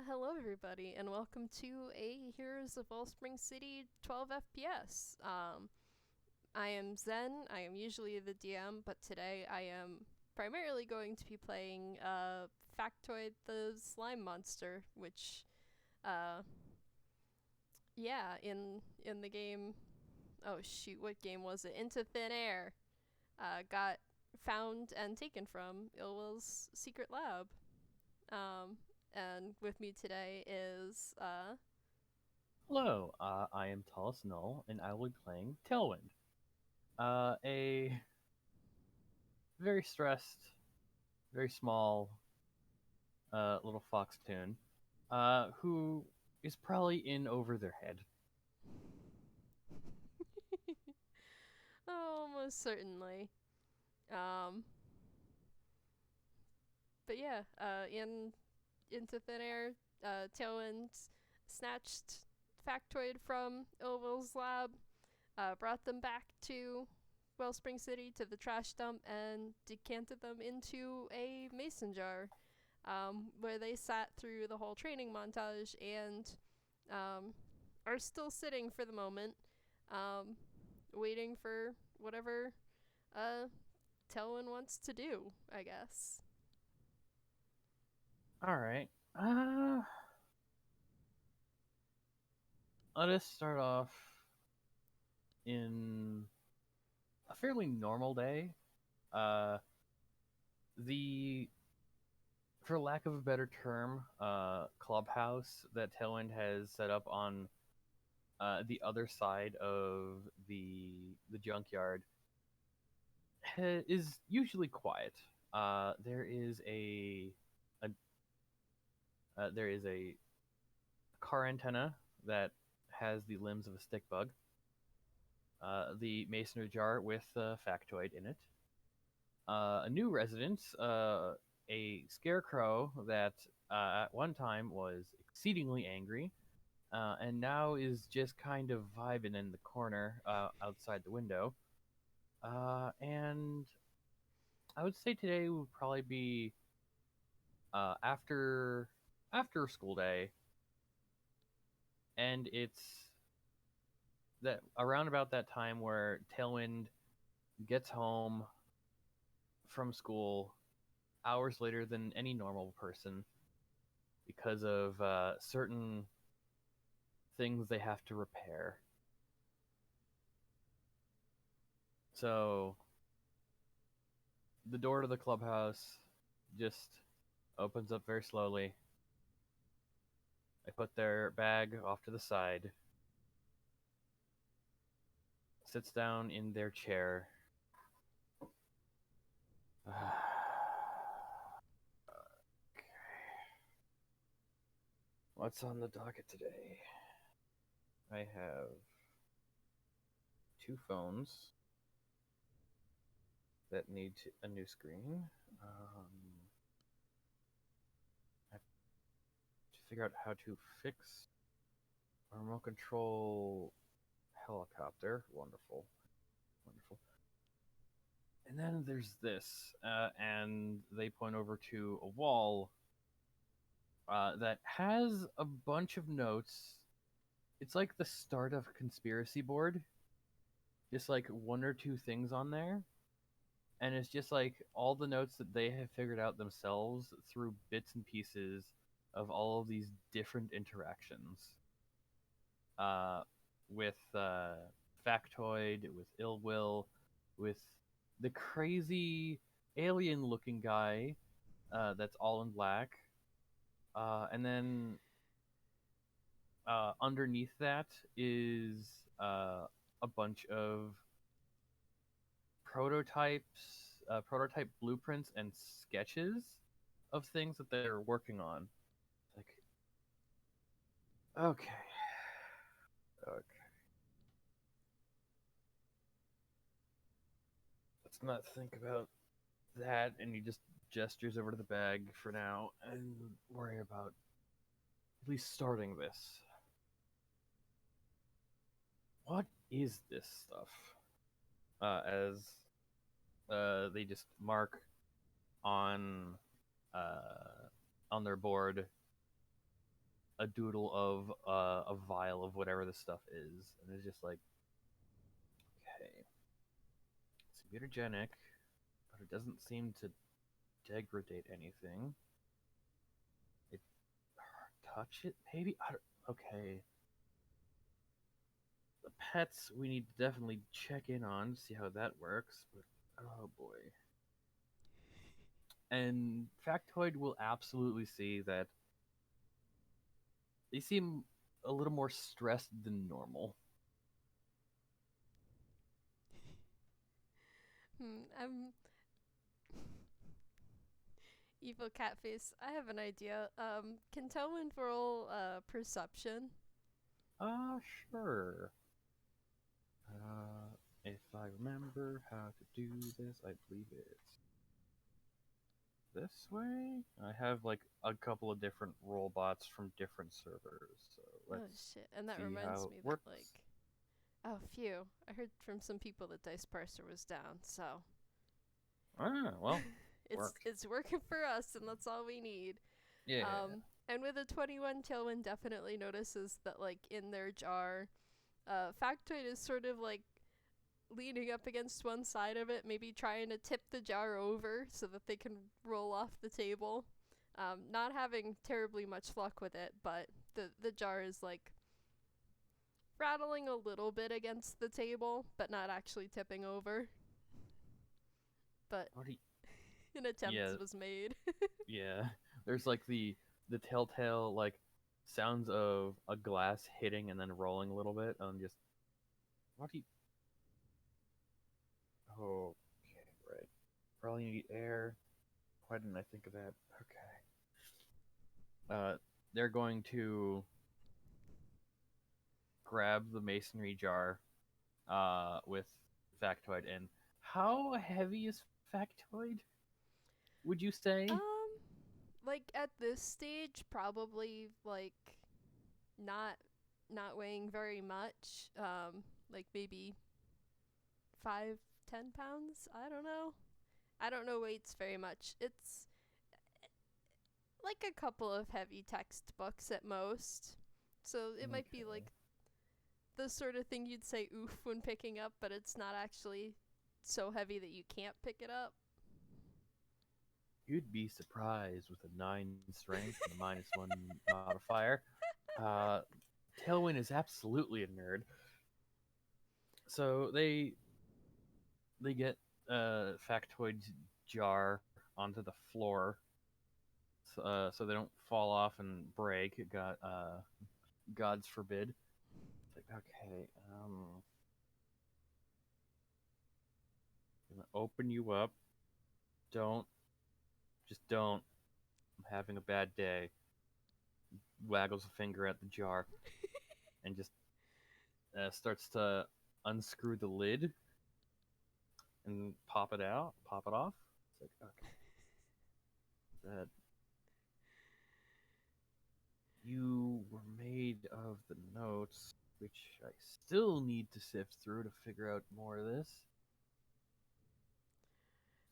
Hello everybody, and welcome to a Heroes of Wellspring City 12 FPS. I am Zen. I am usually the DM, but today I am primarily going to be playing Factoid the Slime Monster, which, uh, yeah, in the game. Oh shoot, what game was it? Into Thin Air. Got found and taken from Yllwyl's secret lab. Um, and with me today is Hello, I am Tallis Null, and I will be playing Tailwind, a very stressed, very small little fox toon, who is probably in over their head. oh, most certainly. Um, but yeah, in Into Thin Air, Tailwind snatched Factoid from Yllwyl's lab, brought them back to Wellspring City to the trash dump, and decanted them into a mason jar, where they sat through the whole training montage and are still sitting for the moment, um, waiting for whatever uh, Telwyn wants to do, I guess. All right, let us start off in a fairly normal day. Uh, the, for lack of a better term, clubhouse that Tailwind has set up on the other side of the junkyard is usually quiet. There is a there is a car antenna that has the limbs of a stick bug. The masonry jar with a factoid in it. A new resident, a scarecrow that at one time was exceedingly angry, and now is just kind of vibing in the corner outside the window. And I would say today would probably be after school day, and it's that around about that time where Tailwind gets home from school hours later than any normal person because of certain things they have to repair. So the door to the clubhouse just opens up very slowly. They put their bag off to the side, sits down in their chair. Okay. What's on the docket today? I have two phones that need a new screen. I have to figure out how to fix a remote control helicopter. Wonderful. Wonderful. And then there's this, and they point over to a wall that has a bunch of notes. It's like the start of a conspiracy board. Just like one or two things on there. And it's just like all the notes that they have figured out themselves through bits and pieces of all of these different interactions. Uh, with Factoid, with Yllwyll, with the crazy alien looking guy that's all in black. And then underneath that is a bunch of prototype blueprints and sketches of things that they're working on. Like, okay, okay, let's not think about that. And he just gestures over to the bag for now and worry about at least starting this. What is this stuff? As they just mark on uh, on their board a doodle of a vial of whatever this stuff is, and it's just like, okay, it's mutagenic, but it doesn't seem to degrade anything. It touch it maybe. Okay. The pets we need to definitely check in on to see how that works. But oh boy. And Factoid will absolutely see that they seem a little more stressed than normal. I'm evil cat face. I have an idea. Can Tailwind roll perception? Sure. If I remember how to do this, I believe it's this way. I have like a couple of different robots from different servers, so Oh let's shit! And that see reminds how it me that works. like, oh phew, I heard from some people that Dice Parser was down, so Well, it's worked. it's working for us, and that's all we need. Yeah. And with a 21, Tailwind definitely notices that like in their jar, Factoid is sort of like leaning up against one side of it, maybe trying to tip the jar over so that they can roll off the table. Not having terribly much luck with it, but the jar is like rattling a little bit against the table, but not actually tipping over. But What do you, an attempt yeah, was made. yeah. There's like the telltale like sounds of a glass hitting and then rolling a little bit, and just what do you? Oh, okay, right. Probably need air. Why didn't I think of that? Okay. They're going to grab the masonry jar, with Factoid in. How heavy is Factoid? Would you say? um, like at this stage, probably like not not weighing very much. Like maybe 5-10 pounds. I don't know. I don't know weights very much. It's like a couple of heavy textbooks at most. So it might be Okay. like the sort of thing you'd say oof when picking up, but it's not actually so heavy that you can't pick it up. You'd be surprised with a 9 strength and a -1 modifier. Uh, Tailwind is absolutely a nerd. So they get Factoid's jar onto the floor, so they don't fall off and break. God's forbid. It's like, okay, I'm gonna open you up. Don't, just don't. I'm having a bad day. Waggles a finger at the jar and just starts to unscrew the lid and pop it out, pop it off. It's like, okay, that you were made of the notes, which I still need to sift through to figure out more of this.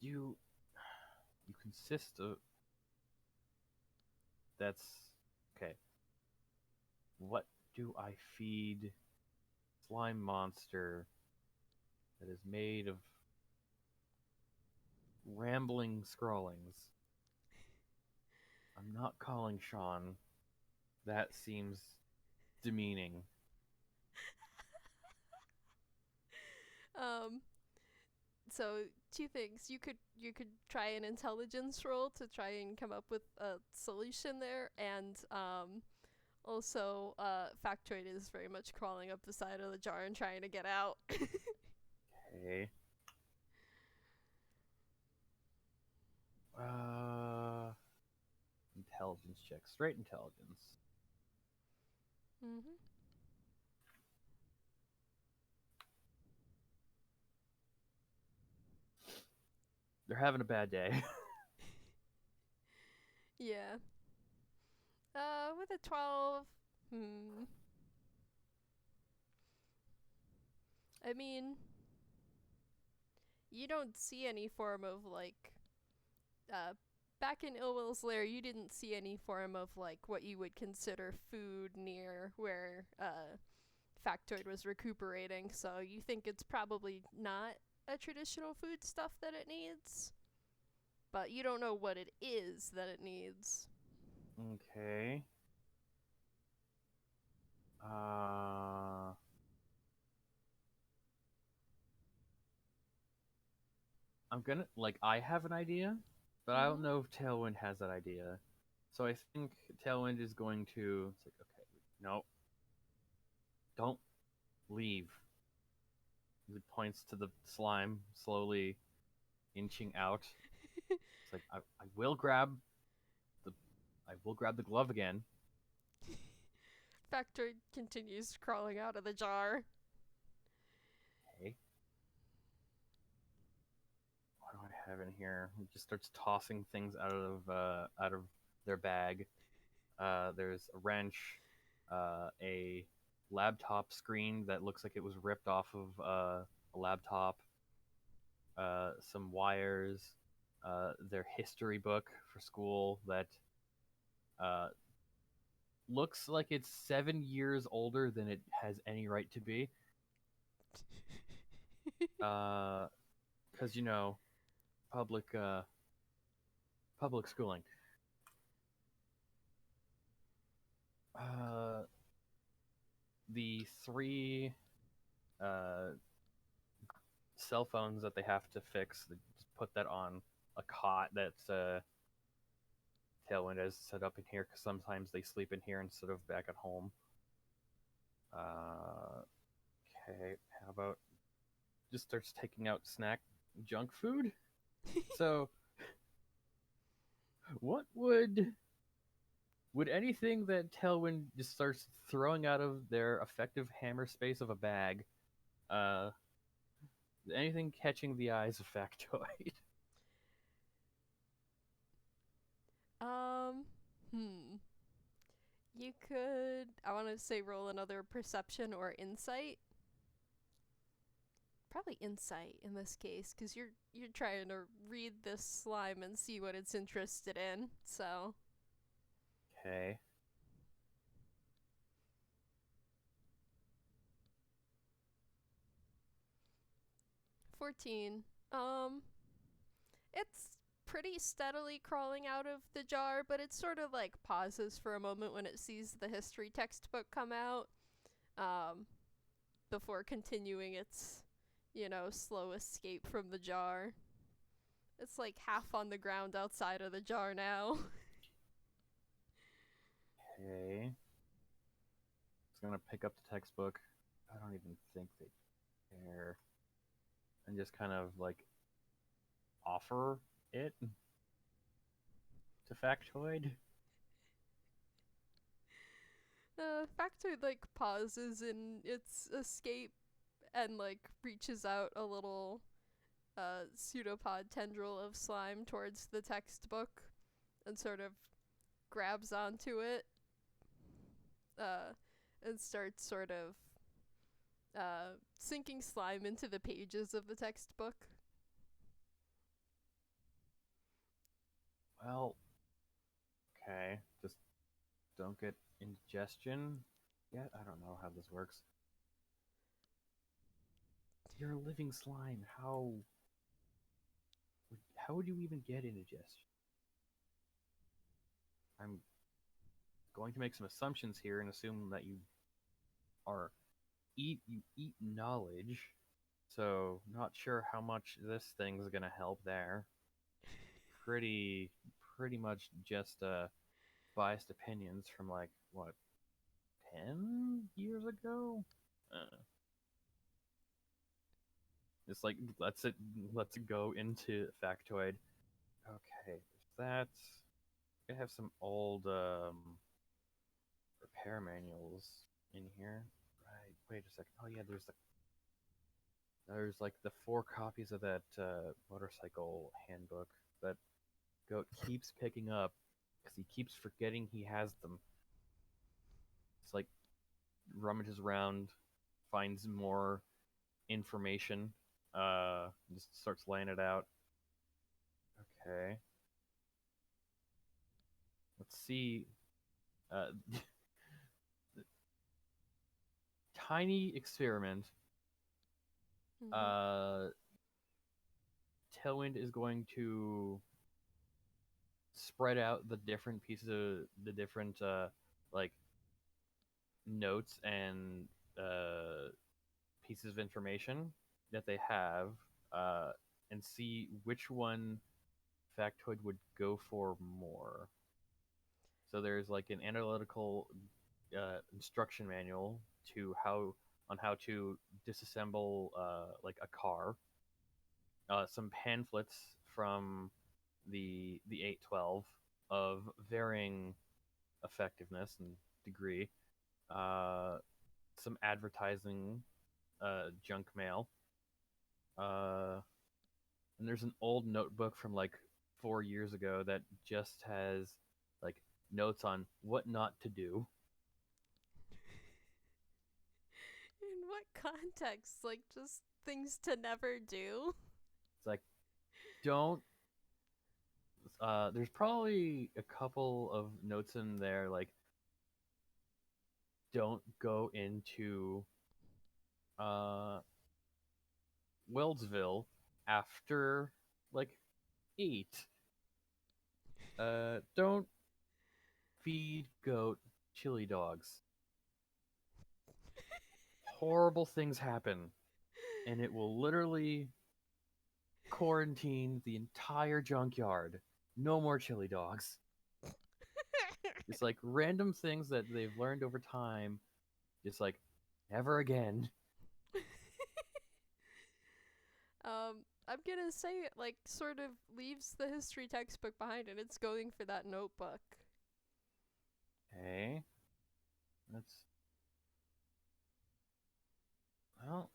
You, you consist of. That's okay. What do I feed slime monster that is made of rambling scrawlings? I'm not calling Sean. That seems demeaning. Um, so two things. You could try an intelligence roll to try and come up with a solution there, and also Factoid is very much crawling up the side of the jar and trying to get out. Okay. Uh, Intelligence check. Straight intelligence. Mm-hmm. They're having a bad day. Yeah. With a 12, hmm. I mean, you don't see any form of like uh back in Yllwyl's lair, you didn't see any form of like what you would consider food near where Factoid was recuperating, so you think it's probably not a traditional food stuff that it needs, but you don't know what it is that it needs. Okay. I'm gonna I have an idea, but I don't know if Tailwind has that idea. So I think Tailwind is going to. It's like, okay, no, don't leave. He points to the slime slowly inching out. It's like I will grab the glove again. Factoid continues crawling out of the jar. Okay. What do I have in here? He just starts tossing things out of their bag. There's a wrench, a laptop screen that looks like it was ripped off of a laptop, some wires, their history book for school that looks like it's 7 years older than it has any right to be. Because public schooling. The three cell phones that they have to fix, they just put that on a cot that's Tailwind has set up in here because sometimes they sleep in here instead of back at home. Okay, how about just starts taking out snack junk food? So, what would anything that Tailwind just starts throwing out of their effective hammer space of a bag, anything catching the eyes of Factoid? You could, I want to say, roll another perception or insight. Probably insight in this case, because you're trying to read this slime and see what it's interested in. So. Okay. $14. It's pretty steadily crawling out of the jar, but it sort of like pauses for a moment when it sees the history textbook come out, before continuing its, slow escape from the jar. It's like half on the ground outside of the jar now. Okay. It's gonna pick up the textbook. I don't even think they care. And just kind of offer it to Factoid. Factoid pauses in its escape and reaches out a little pseudopod tendril of slime towards the textbook and sort of grabs onto it, and starts sort of sinking slime into the pages of the textbook. Well, okay. Just don't get indigestion yet. I don't know how this works. You're a living slime. How would you even get indigestion? I'm going to make some assumptions here and assume that you eat knowledge. So not sure how much this thing's gonna help there. Pretty much just biased opinions from 10 years ago. It's lets it go into Factoid. Okay, that. I have some old repair manuals in here. Right. Wait a second. Oh yeah, there's the 4 copies of that motorcycle handbook that Goat keeps picking up because he keeps forgetting he has them. It's rummages around, finds more information, just starts laying it out. Okay. let's see. Uh, tiny experiment. Mm-hmm. Uh, Tailwind is going to spread out the different pieces of the different like notes and pieces of information that they have, uh, and see which one Factoid would go for more. So there's like an analytical instruction manual to how to disassemble like a car. Some pamphlets from the 812 of varying effectiveness and degree. Uh, some advertising, junk mail. Uh, and there's an old notebook from like 4 years ago that just has like notes on what not to do. In what context? Like, just things to never do? It's like, don't. There's probably a couple of notes in there like, don't go into uh, Wellsville after like 8. Don't feed goat chili dogs. Horrible things happen, and it will literally quarantine the entire junkyard. No more chili dogs. It's like random things that they've learned over time. Just like, never again. I'm gonna say it like sort of leaves the history textbook behind and it's going for that notebook. Okay. That's. Well.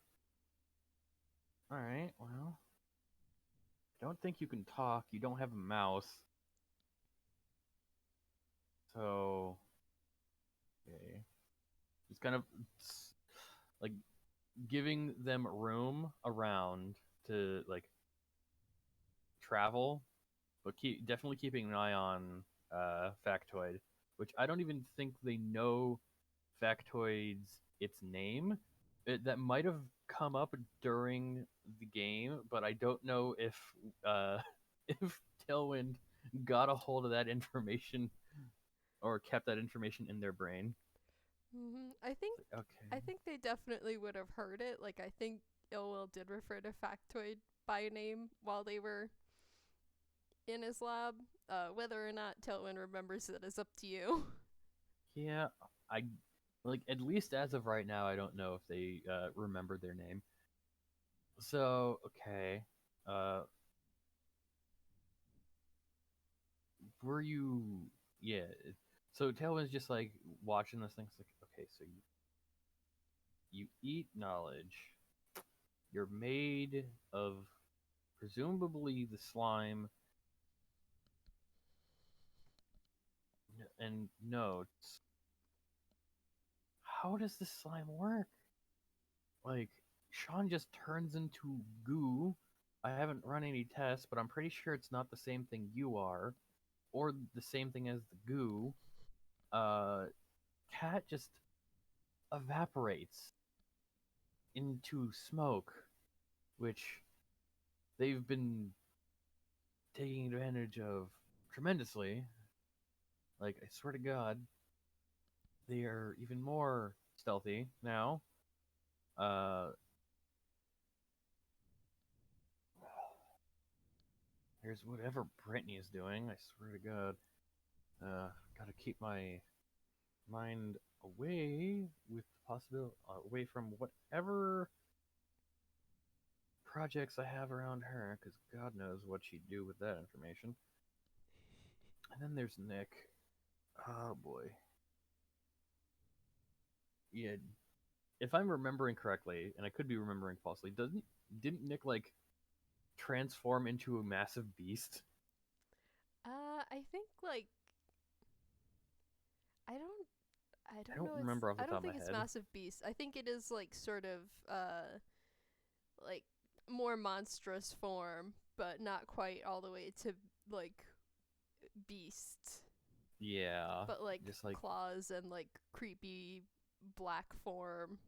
Alright, well. I don't think you can talk. You don't have a mouse. So. Okay. It's kind of like giving them room around to like travel, but definitely keeping an eye on Factoid, which I don't even think they know Factoid's its name. That might have come up during the game, but I don't know if uh, if Tailwind got a hold of that information or kept that information in their brain. I think It's like, okay. they definitely would have heard it. Like I think Yllwyll did refer to Factoid by name while they were in his lab. Whether or not Tailwind remembers it is up to you. Yeah, I like at least as of right now, I don't know if they remembered their name. So okay, uh, were you? Yeah. So Tailwind's just like watching this thing. It's like, okay, so you eat knowledge. You're made of presumably the slime and notes. How does this slime work? Like, Sean just turns into goo. I haven't run any tests, but I'm pretty sure it's not the same thing you are, or the same thing as the goo. Uh, Cat just evaporates into smoke, which they've been taking advantage of tremendously. Like, I swear to God, they are even more stealthy now. Uh, Here's whatever Brittany is doing. I swear to God. Gotta keep my mind away with the possibility, away from whatever projects I have around her, because God knows what she'd do with that information. And then there's Nick. Oh boy. Yeah, if I'm remembering correctly, and I could be remembering falsely, didn't Nick like transform into a massive beast? I think like I don't I I don't don't know. It's remember off the I top don't of my think it's head. massive beast. I think it is like sort of like more monstrous form, but not quite all the way to like beast. Yeah, but like just like claws and like creepy black form.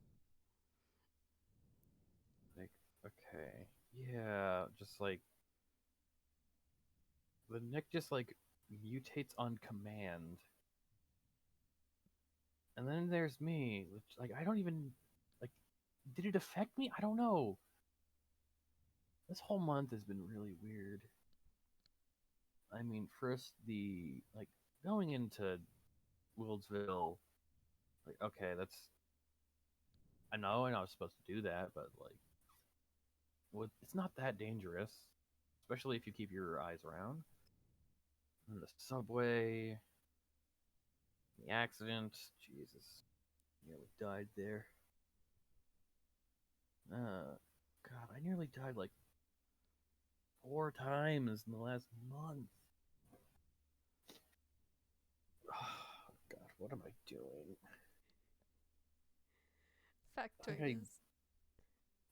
like okay, yeah, just like the Nick just like mutates on command, and then there's me, which like I don't even like. Did it affect me? I don't know. This whole month has been really weird. I mean, first the like going into Wildsville, like okay, that's I know I was supposed to do that, but like, it's not that dangerous, especially if you keep your eyes around. And the subway, the accident, Jesus, nearly died there. God, I nearly died like 4 times in the last month. Oh, God, what am I doing? I Factoid think is.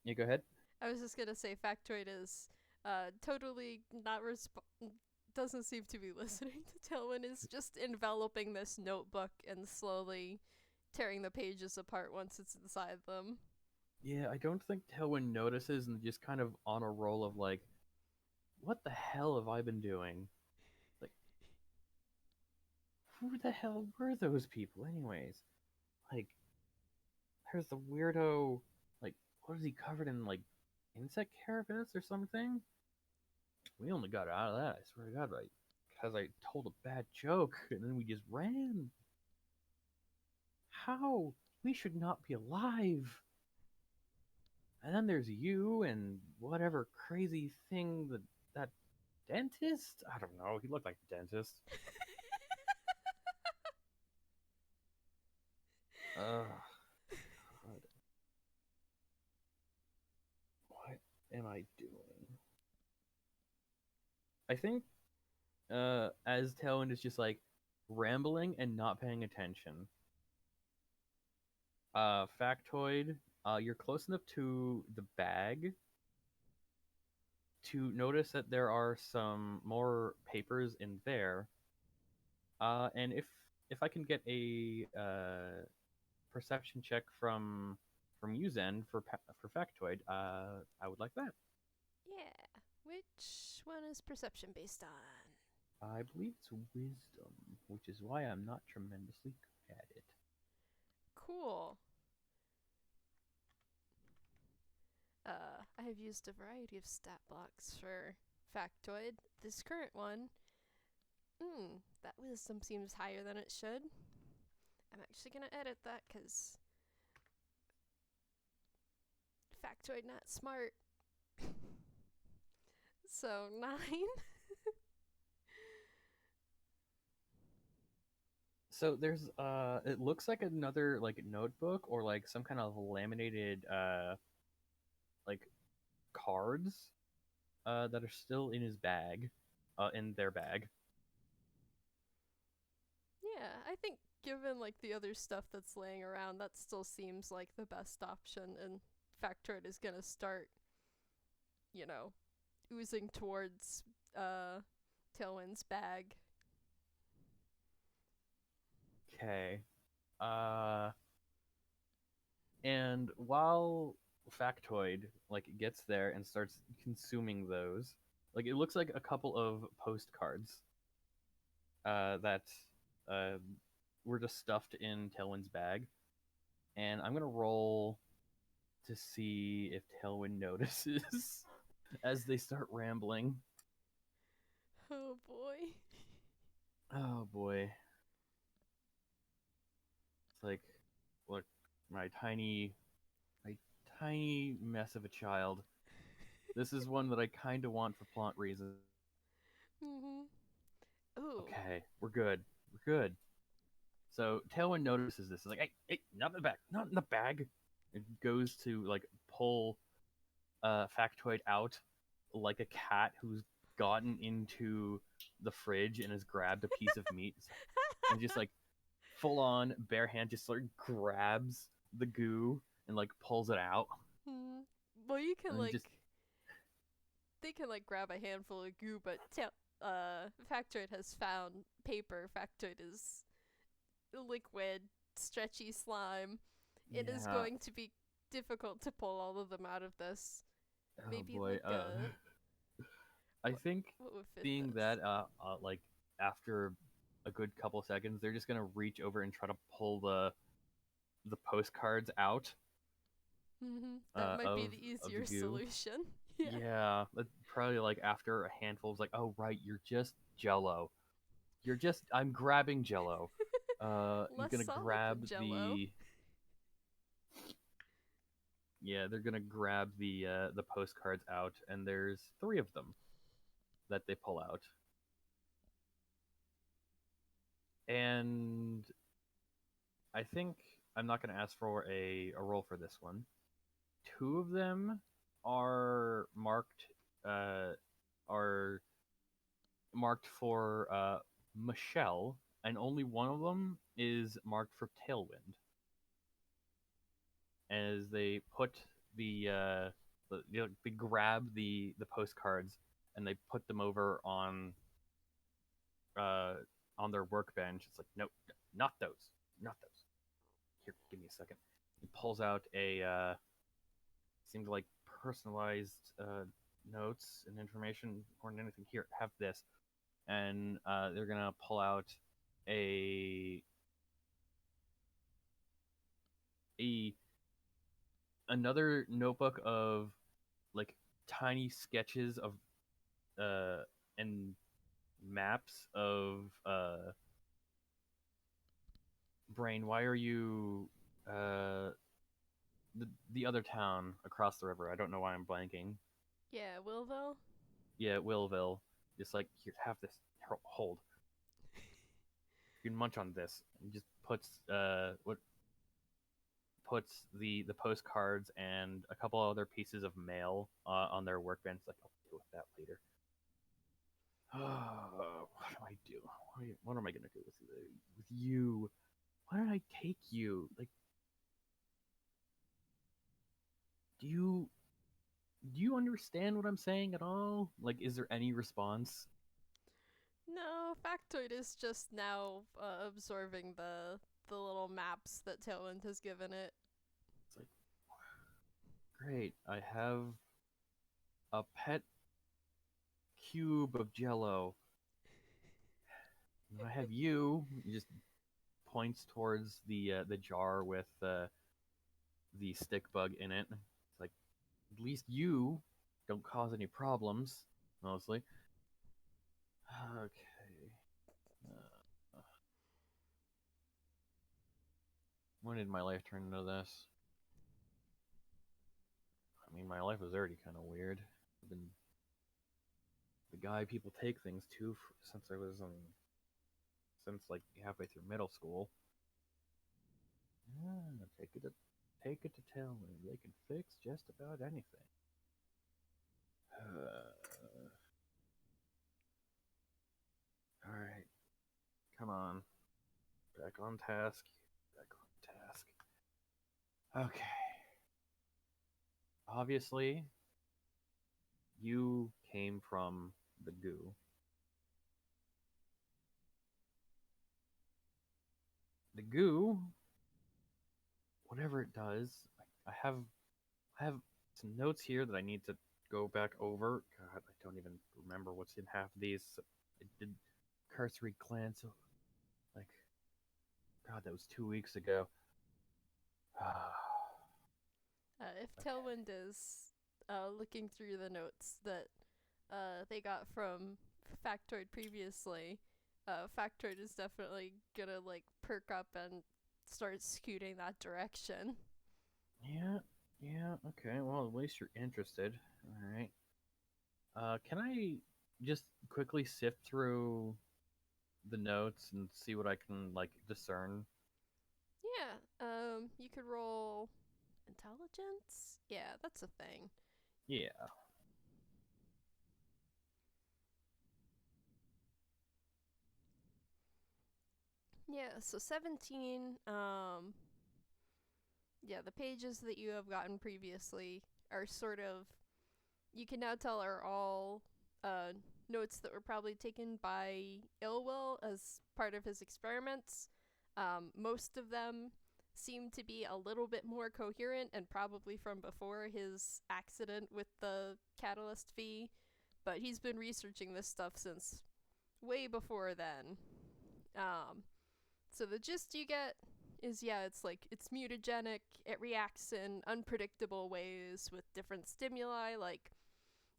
yeah, go ahead. I was just gonna say Factoid is totally not doesn't seem to be listening to Tailwind. Is just enveloping this notebook and slowly tearing the pages apart once it's inside them. Yeah, I don't think Tailwind notices and just kind of on a roll of like, what the hell have I been doing? Like, who the hell were those people, anyways? Like, there's the weirdo, like, what is he covered in, like, insect carapace or something? We only got out of that, I swear to God, right? Because I told a bad joke and then we just ran. How? We should not be alive. And then there's you and whatever crazy thing that dentist? I don't know. He looked like a dentist. Ugh. God. What am I doing? I think as Tailwind is just like rambling and not paying attention. Factoid, you're close enough to the bag to notice that there are some more papers in there. And if I can get a perception check from you, Zen, for Factoid, I would like that. Yeah. Which one is perception based on? I believe it's wisdom, which is why I'm not tremendously good at it. Cool. I have used a variety of stat blocks for Factoid. This current one, that wisdom seems higher than it should. I'm actually gonna edit that because Factoid not smart. So 9. So there's it looks like another like notebook or like some kind of laminated like cards that are still in his bag, in their bag. Yeah, I think given like the other stuff that's laying around, that still seems like the best option. And Factoid is gonna start, you know, oozing towards Tailwind's bag. Okay. Uh and while Factoid like gets there and starts consuming those, like it looks like a couple of postcards that uh were just stuffed in Tailwind's bag. And I'm gonna roll to see if Tailwind notices as they start rambling. Oh boy. Oh boy. It's like, look, my my tiny mess of a child. This is one that I kind of want for plot reasons. Mhm. Ooh. Okay, we're good. We're good. So Tailwind notices this. It's like, hey, not in the bag, not in the bag. It goes to like pull Factoid out like a cat who's gotten into the fridge and has grabbed a piece of meat and just like full on bare hand just like grabs the goo and like pulls it out Well, you can and like just they can like grab a handful of goo, but Factoid has found paper. Factoid is liquid, stretchy slime. It is Yeah. going to be difficult to pull all of them out of this. Oh Maybe boy. like a I think what would fit seeing this? that, like after a good couple seconds, they're just gonna reach over and try to pull the postcards out That might be of the the easier goo. solution. Yeah. Yeah, probably like after a handful, it's like, oh right, you're just Jello. You're just I'm grabbing Jello. He's Less gonna solid than grab Jello. the yeah, they're gonna grab the postcards out, and there's three of them that they pull out, and I think I'm not gonna ask for a roll for this one. Two of them are marked uh are marked for Michelle, and only one of them is marked for Tailwind. As they put they grab the postcards and they put them over uh on their workbench. It's like, nope, not those, not those. Here, give me a second. He pulls out a seems like personalized notes and information more than anything. Here, have this, and they're gonna pull out a a another notebook of like tiny sketches of and maps of Brain. Why are you the other town across the river? I don't know why I'm blanking. Yeah, Willville. Yeah, Willville. Just like, here, have this. Hold. You can munch on this. And just puts the postcards and a couple other pieces of mail on their workbench. Like, I'll deal with that later. What do I do? What am I gonna do with you? Why did I take you? Like, do you understand what I'm saying at all? Like, is there any response? No, Factoid is just now absorbing the little maps that Tailwind has given it. It's like, great. I have a pet cube of Jello. I have you. He just points towards the jar with the stick bug in it. It's like, at least you don't cause any problems. Mostly. Okay. Uh, when did my life turn into this? I mean, my life was already kind of weird. I've been the guy people take things to since I was since like halfway through middle school. Yeah, take it to Tailwind. They can fix just about anything. All right, come on, back on task. Back on task. Okay. Obviously, you came from the goo. The goo, whatever it does, I have some notes here that I need to go back over. God, I don't even remember what's in half of these. I did cursory glance. Like, God, that was 2 weeks ago. If Okay. Tailwind is looking through the notes that they got from Factoid previously, Factoid is definitely gonna like perk up and start scooting that direction. Yeah, yeah, okay. Well, at least you're interested. All right. Can I just quickly sift through the notes and see what I can like discern? Yeah, you could roll intelligence. Yeah, that's a thing. Yeah. Yeah, so 17. Yeah, the pages that you have gotten previously are sort of, you can now tell, are all uh notes that were probably taken by Yllwyll as part of his experiments. Most of them seem to be a little bit more coherent and probably from before his accident with the catalyst fee, but he's been researching this stuff since way before then. So the gist you get is, yeah, it's mutagenic, it reacts in unpredictable ways with different stimuli, like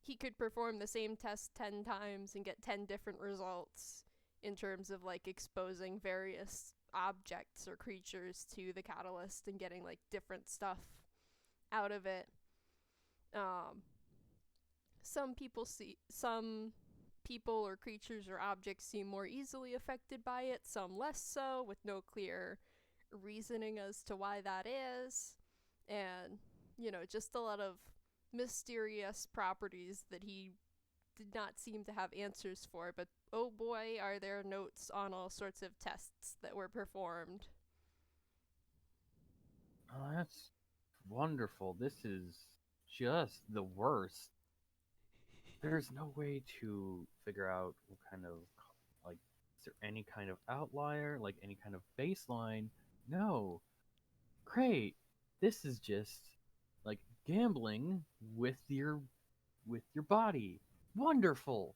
he could perform the same test 10 times and get 10 different results in terms of like exposing various objects or creatures to the catalyst and getting like different stuff out of it. Um, some people or creatures or objects seem more easily affected by it, some less so, with no clear reasoning as to why that is. And, just a lot of mysterious properties that he did not seem to have answers for, but oh boy, are there notes on all sorts of tests that were performed. Oh, that's wonderful. This is just the worst. There's no way to figure out what kind of, like, is there any kind of outlier, like any kind of baseline? No. Great. This is just like gambling with your body. Wonderful.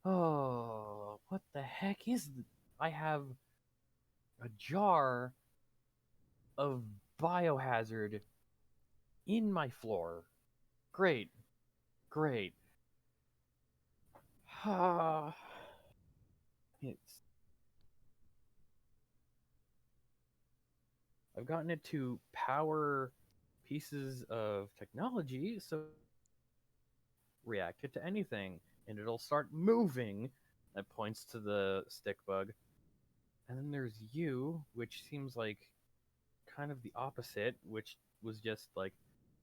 Oh, what the heck is I have a jar of biohazard in my floor. Great. Great. It's I've gotten it to power pieces of technology, so react it to anything, and it'll start moving. That points to the stick bug. And then there's you, which seems like kind of the opposite, which was just like,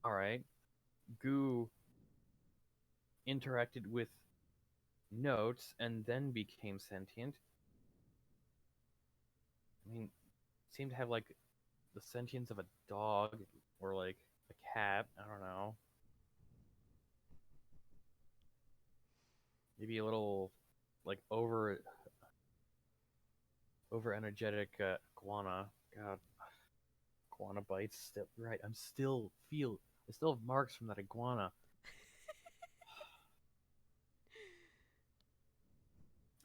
all right, goo interacted with notes and then became sentient. I mean, seemed to have like the sentience of a dog or like a cat. I don't know. Maybe a little like over energetic iguana. God, iguana bites. Still, right. I still have marks from that iguana.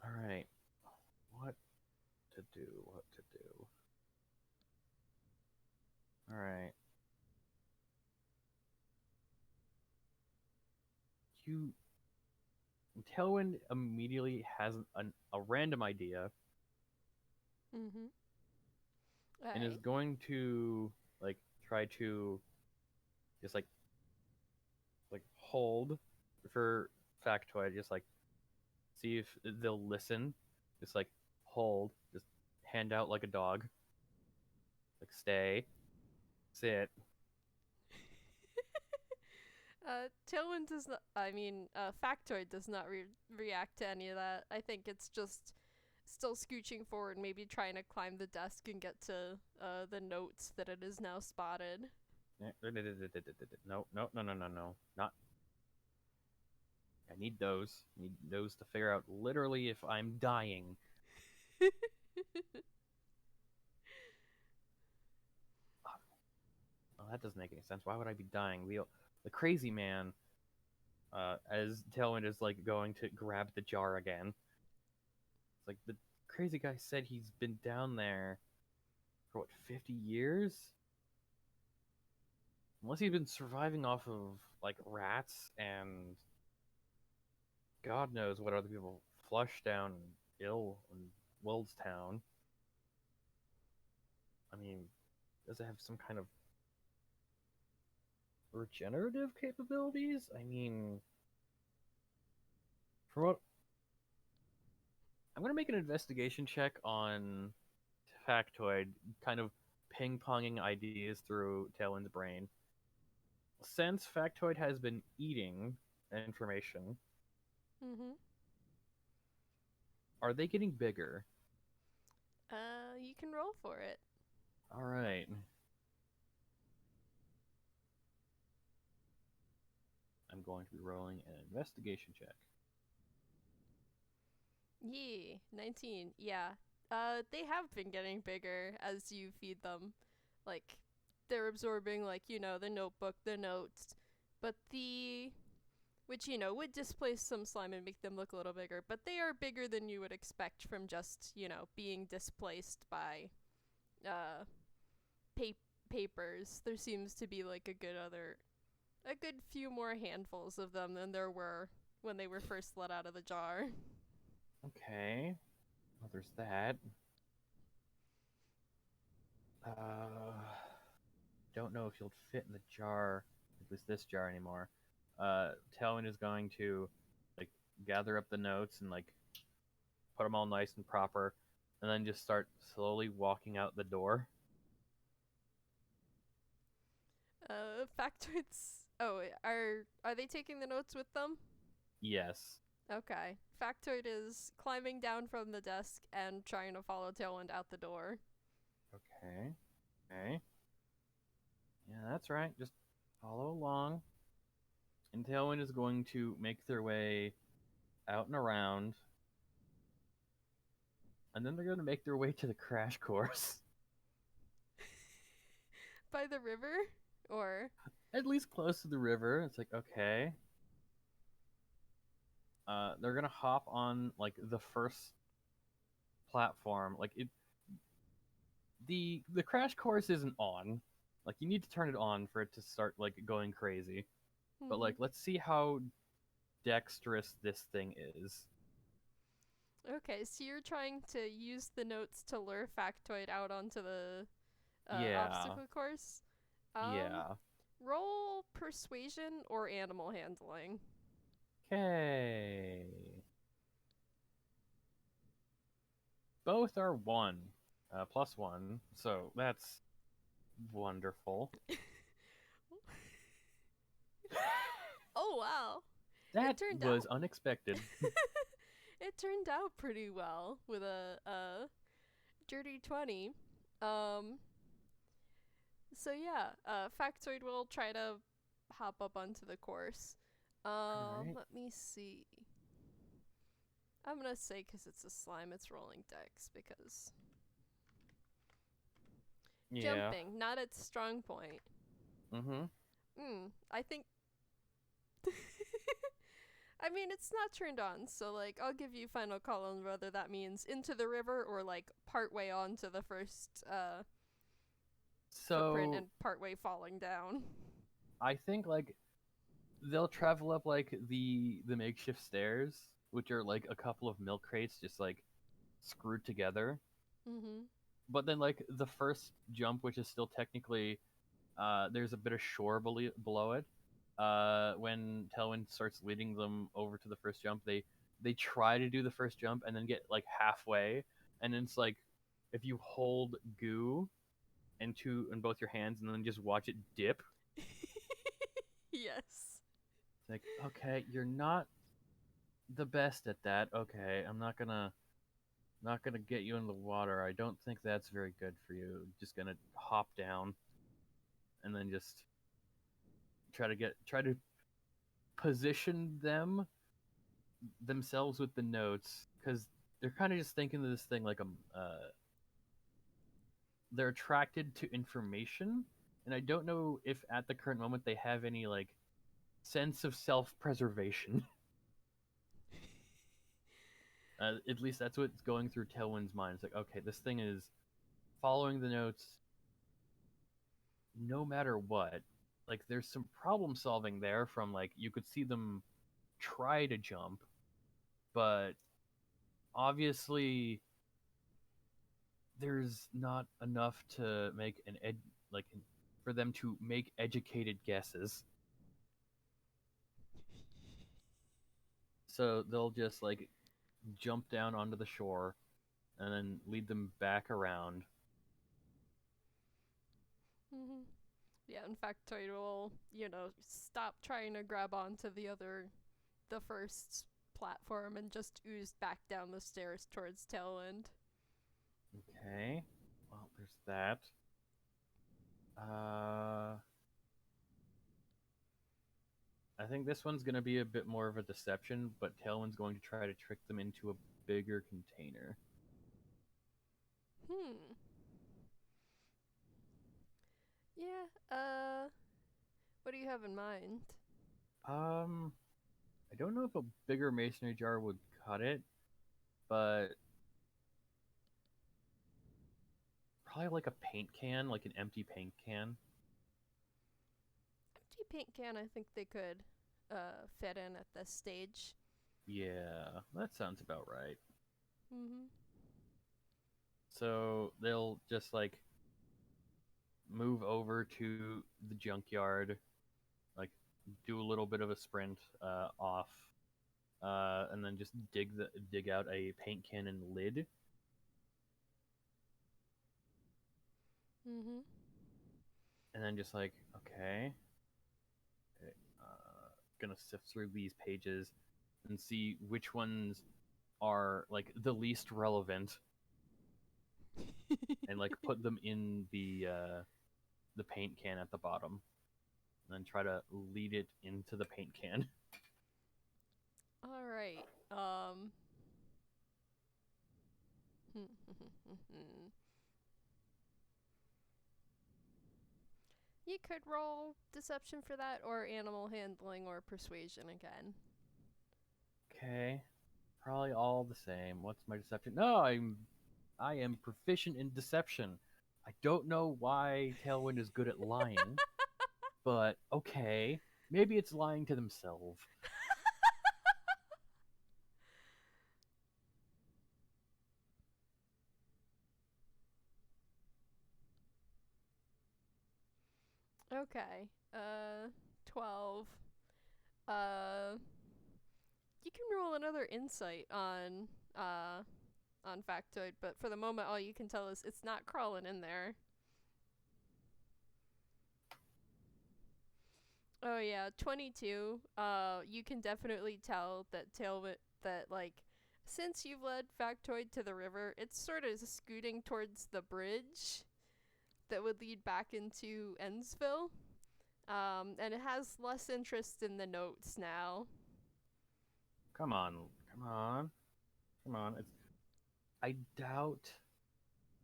All right. What to do? What to do? All right. You Tailwind immediately has a random idea Mm-hmm. and is Alright. going to like try to just like hold for Factoid, just like see if they'll listen. Just like hold, just hand out like a dog. Like stay, sit. Tailwind does not. I mean, Factoid does not react to any of that. I think it's just still scooching forward, maybe trying to climb the desk and get to the notes that it is now spotted. No, no, no, no, no, no. Not. I need those. I need those to figure out literally if I'm dying. Oh, that doesn't make any sense. Why would I be dying? The crazy man, as Tailwind is like going to grab the jar again. It's like the crazy guy said he's been down there for what, 50 years? Unless he's been surviving off of like rats and God knows what other people flush down ill in Town. I mean, does it have some kind of regenerative capabilities? I mean, from what I'm gonna make an investigation check on Factoid, kind of ping-ponging ideas through Tailwind's brain. Since Factoid has been eating information, Mm-hmm. are they getting bigger? You can roll for it. All right. I'm going to be rolling an investigation check. Yee, 19. Yeah. They have been getting bigger as you feed them. Like, they're absorbing, like, the notebook, the notes. But which, would displace some slime and make them look a little bigger. But they are bigger than you would expect from just, being displaced by, uh, pa- papers. There seems to be, like, a good few more handfuls of them than there were when they were first let out of the jar. Okay. Well, there's that. Uh, don't know if you'll fit in the jar, if it's this jar anymore. Tailwind is going to like gather up the notes and like put them all nice and proper, and then just start slowly walking out the door. Factoids. Oh, are they taking the notes with them? Yes. Okay. Factoid is climbing down from the desk and trying to follow Tailwind out the door. Okay. Okay. Yeah, that's right. Just follow along. And Tailwind is going to make their way out and around, and then they're going to make their way to the crash course. By the river? Or. At least close to the river. It's like, okay. They're gonna hop on like the first platform. Like the crash course isn't on. Like you need to turn it on for it to start like going crazy. But like, let's see how dexterous this thing is. Okay, so you're trying to use the notes to lure Factoid out onto the Yeah. obstacle course. Yeah. Roll persuasion or animal handling. Okay. Both are one, +1. So that's wonderful. Oh wow. That turned was out- unexpected. It turned out pretty well with a dirty 20. Um so yeah, Factoid will try to hop up onto the course. Alright. Let me see. I'm gonna say because it's a slime, it's rolling dex because Yeah. jumping, not its strong point. Mm-hmm. I think. I mean, it's not turned on, so like I'll give you final call on whether that means into the river or like partway onto the first footprint So and partway falling down. I think like they'll travel up like the makeshift stairs, which are like a couple of milk crates just like screwed together. Mm-hmm. But then like the first jump, which is still technically there's a bit of shore below it. When Tailwind starts leading them over to the first jump, they try to do the first jump and then get like halfway, and it's like if you hold goo in both your hands and then just watch it dip. Yes. It's like, okay, you're not the best at that. Okay, I'm not gonna get you in the water. I don't think that's very good for you. Just gonna hop down and then just try to position themselves with the notes because they're kind of just thinking of this thing like they're attracted to information, and I don't know if at the current moment they have any like sense of self-preservation. At least that's what's going through Tailwind's mind. It's like, okay, this thing is following the notes no matter what. Like, there's some problem solving there from like you could see them try to jump, but obviously there's not enough to make like for them to make educated guesses. So they'll just like jump down onto the shore and then lead them back around. Mm-hmm. Yeah, in fact, Toy will, stop trying to grab onto the first platform and just ooze back down the stairs towards Tailwind. Okay. Well, there's that. I think this one's going to be a bit more of a deception, but Tailwind's going to try to trick them into bigger container. Yeah, what do you have in mind? I don't know if a bigger masonry jar would cut it, but probably like a paint can, like an empty paint can. Empty paint can, I think they could fit in at this stage. Yeah, that sounds about right. Mm-hmm. So they'll just like move over to the junkyard, like do a little bit of a sprint off, and then just dig out a paint can and lid. Mm-hmm. And then just like, okay, gonna sift through these pages and see which ones are like the least relevant, and like put them in the paint can at the bottom, and then try to lead it into the paint can. All right. You could roll deception for that, or animal handling, or persuasion again. Okay, probably all the same. What's my deception? No, I am proficient in deception. I don't know why Tailwind is good at lying, but okay. Maybe it's lying to themselves. Okay. 12. Uh, you can roll another insight on Factoid, but for the moment, all you can tell is it's not crawling in there. Oh yeah, 22. You can definitely tell that Tailwind that like since you've led Factoid to the river, it's sort of scooting towards the bridge that would lead back into Ennsville. And it has less interest in the notes now. Come on, come on, come on. I doubt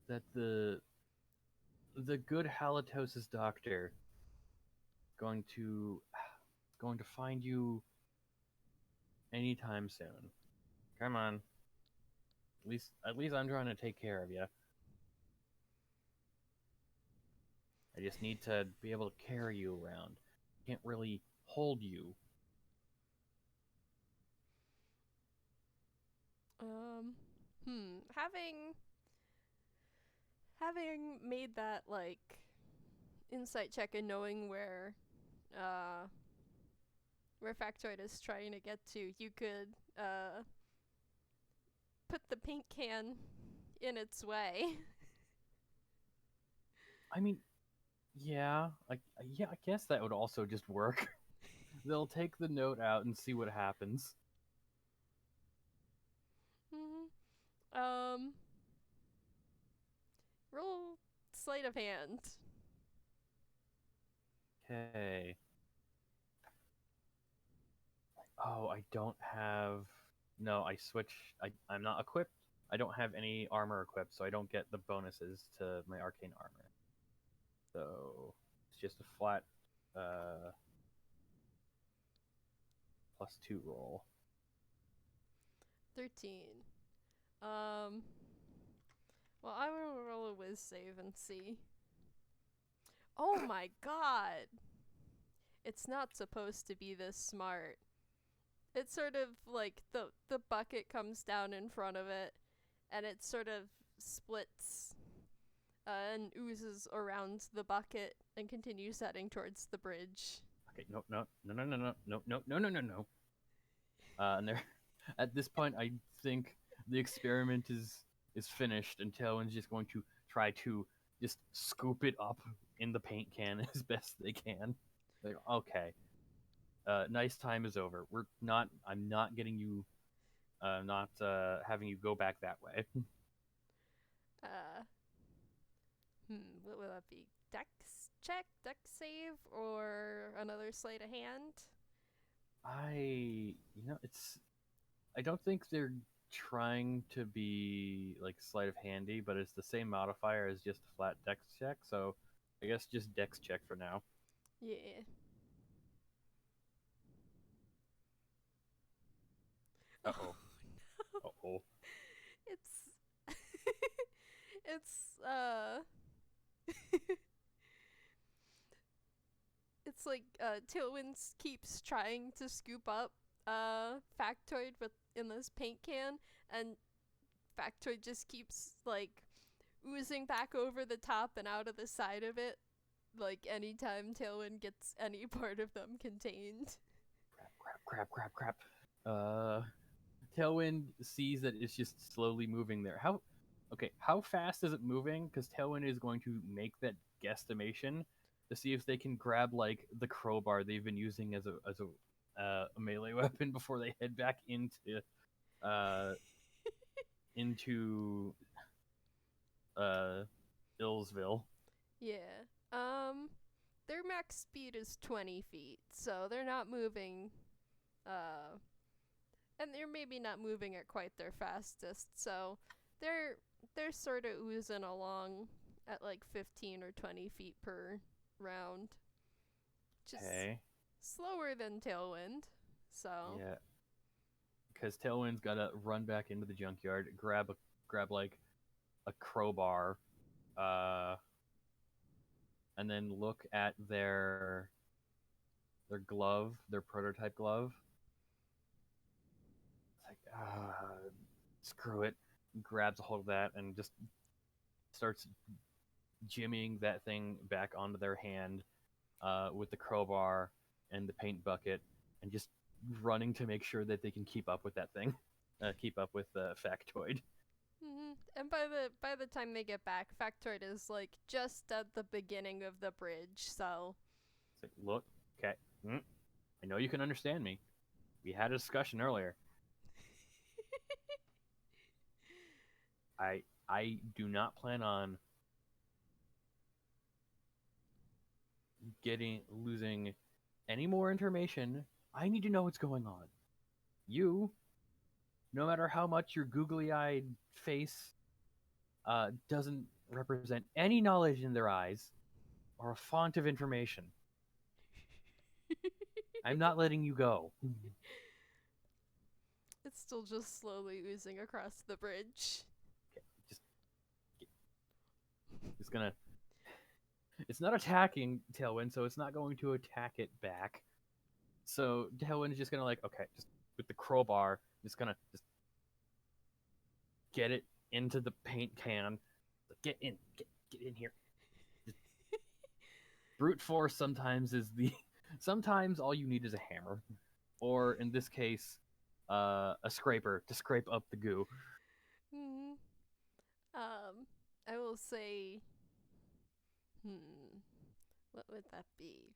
that the good halitosis doctor going to going to find you anytime soon. Come on. At least I'm trying to take care of you. I just need to be able to carry you around. Can't really hold you. Um, having made that like insight check and knowing uh where Factoid is trying to get to, you could put the paint can in its way. I mean, yeah, yeah, I guess that would also just work. They'll take the note out and see what happens. Mm-hmm. Roll sleight of hand. Okay. Oh, I don't have. No, I switch. I'm not equipped. I don't have any armor equipped, so I don't get the bonuses to my arcane armor. So it's just a flat +2 roll. 13. Um, well, I will roll a whiz save and see. Oh my god! It's not supposed to be this smart. It's sort of like the bucket comes down in front of it, and it sort of splits and oozes around the bucket and continues heading towards the bridge. Okay, no, no, no, no, no, no, no, no, no, no, no, no. And there, at this point, I think the experiment is finished, and Tailwind's just going to try to just scoop it up in the paint can as best they can. Like, okay, nice time is over. We're not. I'm not getting you. Not having you go back that way. Uh, what will that be? Dex check, dex save, or another sleight of hand? I, it's. I don't think they're trying to be like sleight of handy, but it's the same modifier as just a flat dex check, so I guess just dex check for now. Yeah. Uh-oh. No. Uh-oh. It's it's it's like Tailwind keeps trying to scoop up Factoid in this paint can, and Factoid just keeps like oozing back over the top and out of the side of it, like anytime Tailwind gets any part of them contained. Crap. Tailwind sees that it's just slowly moving there. How fast is it moving? Because Tailwind is going to make that guesstimation to see if they can grab like the crowbar they've been using as a melee weapon before they head back into Yllsville. Yeah. Their max speed is 20 feet, so they're not moving uh and they're maybe not moving at quite their fastest, so they're sort of oozing along at like 15 or 20 feet per round. Just slower than Tailwind. So Yeah, because Tailwind's got to run back into the junkyard, grab like a crowbar, and then look at their glove, their prototype glove. It's like, screw it. Grabs a hold of that and just starts jimmying that thing back onto their hand with the crowbar and the paint bucket, and just running to make sure that they can keep up with that thing, keep up with the Factoid. And by the time they get back, Factoid is like just at the beginning of the bridge. So It's like, look, okay, I know you can understand me. We had a discussion earlier. I do not plan on losing any more information. I need to know what's going on. You, no matter how much your googly-eyed face doesn't represent any knowledge in their eyes, are a font of information. I'm not letting you go. it's still just slowly oozing across the bridge. Okay, it's gonna. It's not attacking Tailwind, so it's not going to attack it back. So Tailwind is just gonna like, okay, just with the crowbar, just gonna just get it into the paint can. Get in here. Just brute force sometimes is the. Sometimes all you need is a hammer, or in this case, a scraper to scrape up the goo. Hmm. I will say, what would that be?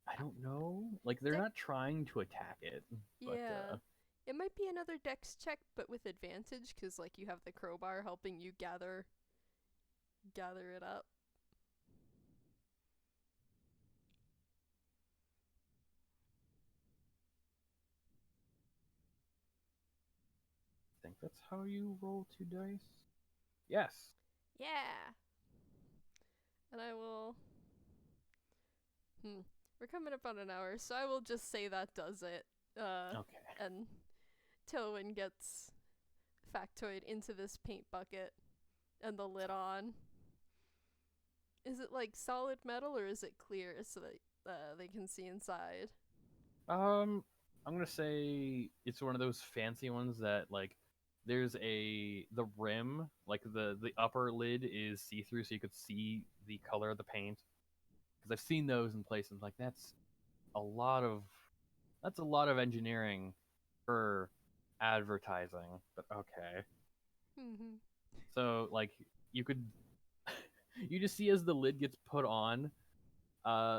I don't know. Like they're not trying to attack it. Yeah. But, it might be another dex check, but with advantage, because like you have the crowbar helping you gather it up. I think that's how you roll 2 dice. Yes. Yeah. And I will. We're coming up on an hour, so I will just say that does it. Okay. And Tailwind gets Factoid into this paint bucket and the lid on. Is it like solid metal or is it clear so that they can see inside? I'm gonna say it's one of those fancy ones that like there's the rim, like the upper lid is see through, so you could see the color of the paint. Because I've seen those in places like that's a lot of engineering for advertising. But okay, so like you could you just see as the lid gets put on,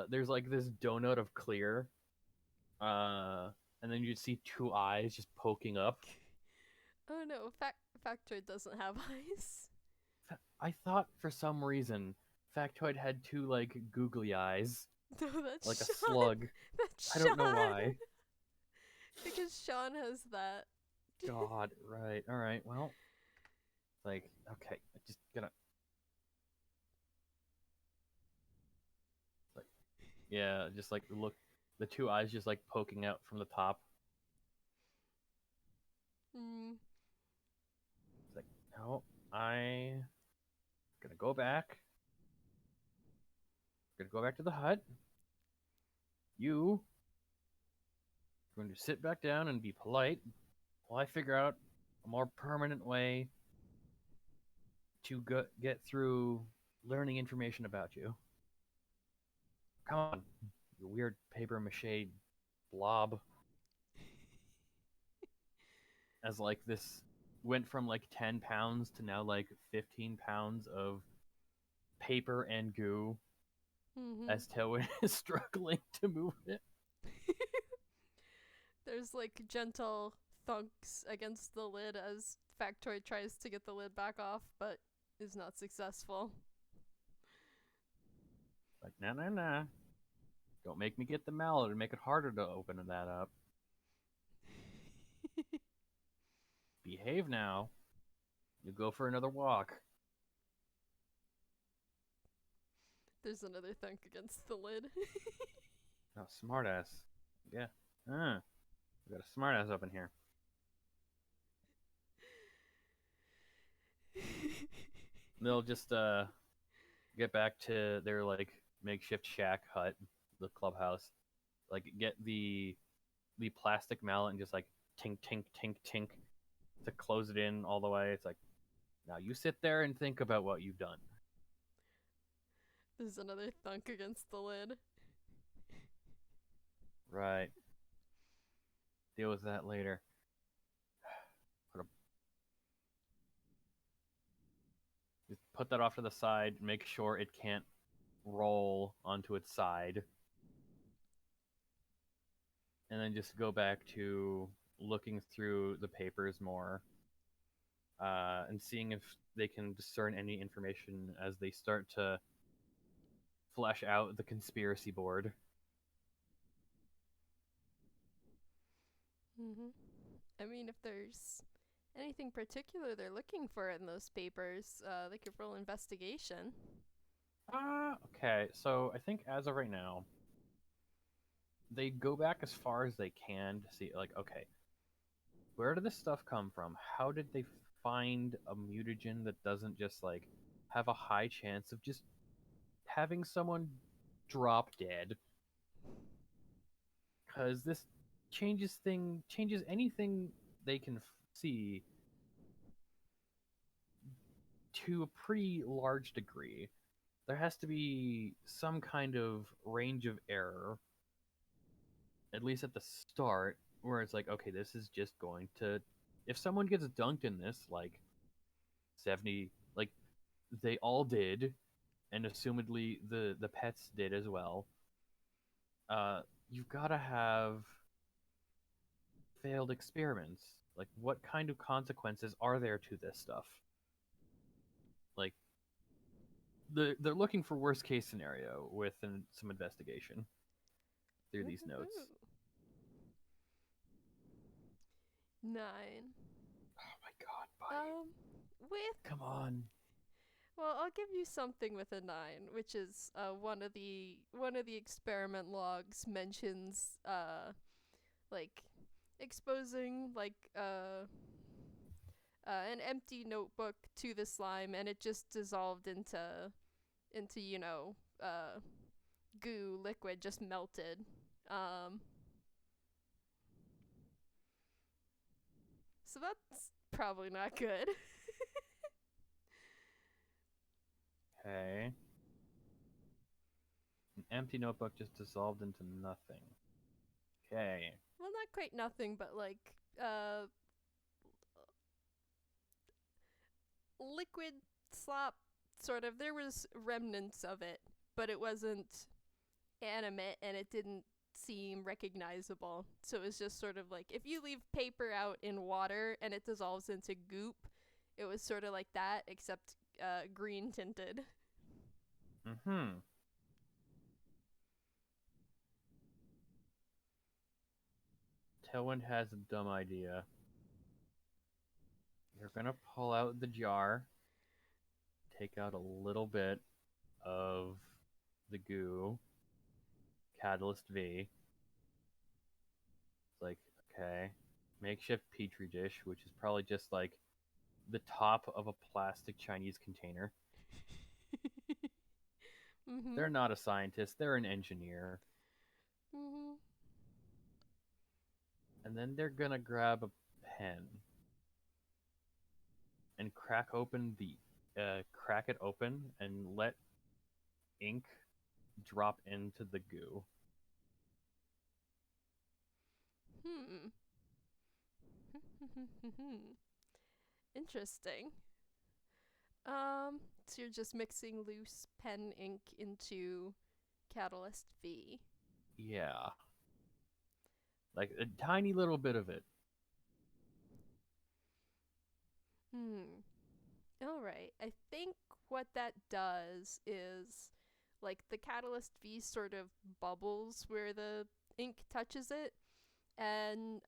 there's like this donut of clear, and then you see 2 eyes just poking up. Oh no, Factoid doesn't have eyes. I thought for some reason Factoid had 2 like googly eyes. No, that's like Sean. A slug. That's I don't know Sean. why. Because Sean has that God, right. All right. Well, like, okay, I just gonna like, yeah, just like look, the two eyes just like poking out from the top. Mm. It's like, no, I gonna go back. Gonna go back to the hut. You going to sit back down and be polite while I figure out a more permanent way to get through learning information about you. Come on, you weird paper mache blob. As like this went from like 10 pounds to now like 15 pounds of paper and goo Mm-hmm. as Tailwind is struggling to move it. There's like gentle thunks against the lid as Factoid tries to get the lid back off, but is not successful. Like, nah, nah, nah. Don't make me get the mallet and make it harder to open that up. Behave now. You go for another walk. There's another thunk against the lid. Oh, smartass. Yeah. We got a smartass up in here. They'll just get back to their like makeshift shack hut, the clubhouse. Like get the plastic mallet and just like tink tink tink tink to close it in all the way. It's like, now you sit there and think about what you've done. There's another thunk against the lid. Right. Deal with that later. Just put that off to the side. Make sure it can't roll onto its side. And then just go back to looking through the papers more and seeing if they can discern any information as they start to flesh out the conspiracy board. Mm-hmm. I mean, if there's anything particular they're looking for in those papers, they could roll investigation. Okay, so I think as of right now, they go back as far as they can to see, like, okay, where did this stuff come from? How did they find a mutagen that doesn't just, like, have a high chance of just having someone drop dead? Because this changes anything they can see to a pretty large degree. There has to be some kind of range of error, at least at the start, where it's like, okay, this is just going to, if someone gets dunked in this, like 70, like they all did, and assumedly the pets did as well. You've got to have failed experiments. Like, what kind of consequences are there to this stuff? Like, they're looking for worst case scenario with some investigation through these notes. Ooh. 9. Oh my god, buddy. With Come on. Well, I'll give you something with a 9, which is one of the experiment logs mentions like exposing like an empty notebook to the slime, and it just dissolved into goo liquid, just melted. Um, so that's probably not good. Okay. An empty notebook just dissolved into nothing. Okay. Well, not quite nothing, but like liquid slop, sort of. There was remnants of it, but it wasn't animate and it didn't seem recognizable. So it was just sort of like if you leave paper out in water and it dissolves into goop, it was sort of like that, except green tinted. Mm-hmm. Tailwind has a dumb idea. They're gonna pull out the jar, take out a little bit of the goo, Catalyst V. It's like, okay, makeshift petri dish, which is probably just like the top of a plastic Chinese container. Mm-hmm. They're not a scientist, they're an engineer. Mm-hmm. And then they're gonna grab a pen and crack it open and let ink drop into the goo. Hmm. Interesting. So you're just mixing loose pen ink into Catalyst V. Yeah. Like a tiny little bit of it. Hmm. All right. I think what that does is like the Catalyst V sort of bubbles where the ink touches it, and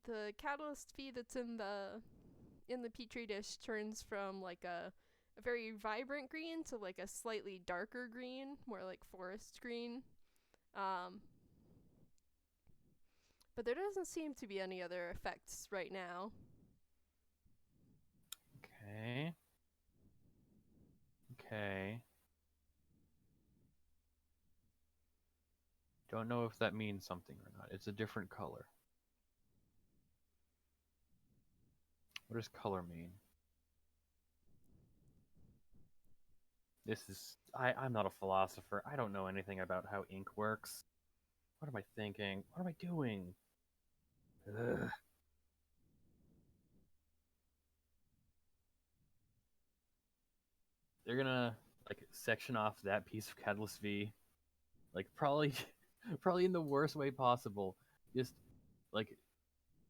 the Catalyst V that's in the petri dish turns from like a very vibrant green to like a slightly darker green, more like forest green. Um, but there doesn't seem to be any other effects right now. Okay. Okay. Don't know if that means something or not. It's a different color. What does color mean? I'm not a philosopher. I don't know anything about how ink works. What am I thinking? What am I doing? Ugh. They're gonna like section off that piece of Catalyst V, like probably, probably in the worst way possible. Just like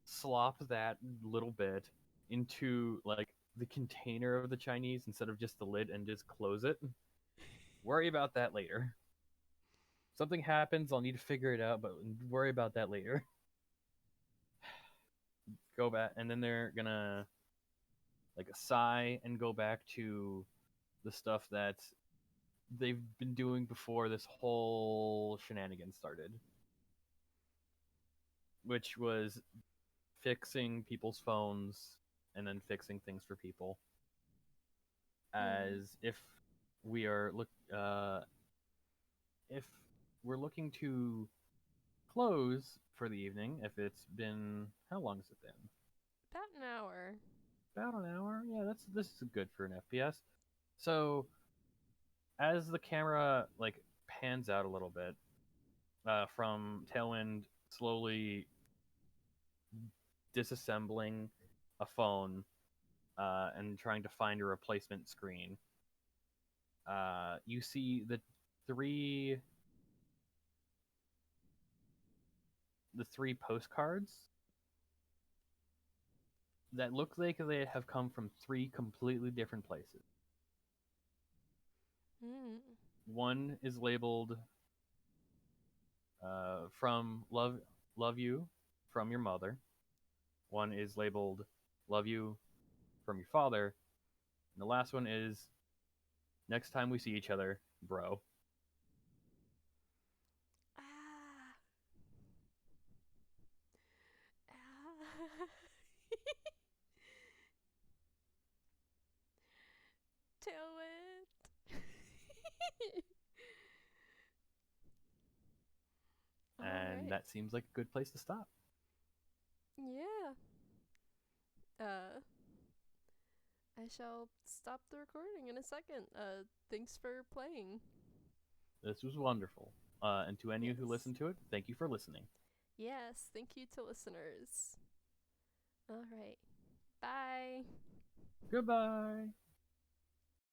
slop that little bit into like the container of the Chinese instead of just the lid and just close it. Worry about that later. Something happens, I'll need to figure it out, but worry about that later. Go back, and then they're gonna like sigh and go back to the stuff that they've been doing before this whole shenanigan started, which was fixing people's phones and then fixing things for people. Hmm. As we are look if we're looking to close for the evening, if it's been how long has it been? About an hour. About an hour. Yeah, this is good for an FPS. So as the camera like pans out a little bit from Tailwind slowly disassembling a phone and trying to find a replacement screen, you see three the three postcards that look like they have come from three completely different places. Hmm. One is labeled from love you from your mother. One is labeled love you from your father, and the last one is next time we see each other, bro. Ah. Ah. Tailwind. All And right. that seems like a good place to stop. Yeah. Uh, I shall stop the recording in a second. Thanks for playing. This was wonderful. And to any of you who Yes. listened to it, thank you for listening. Yes. Thank you to listeners. All right. Bye. Goodbye.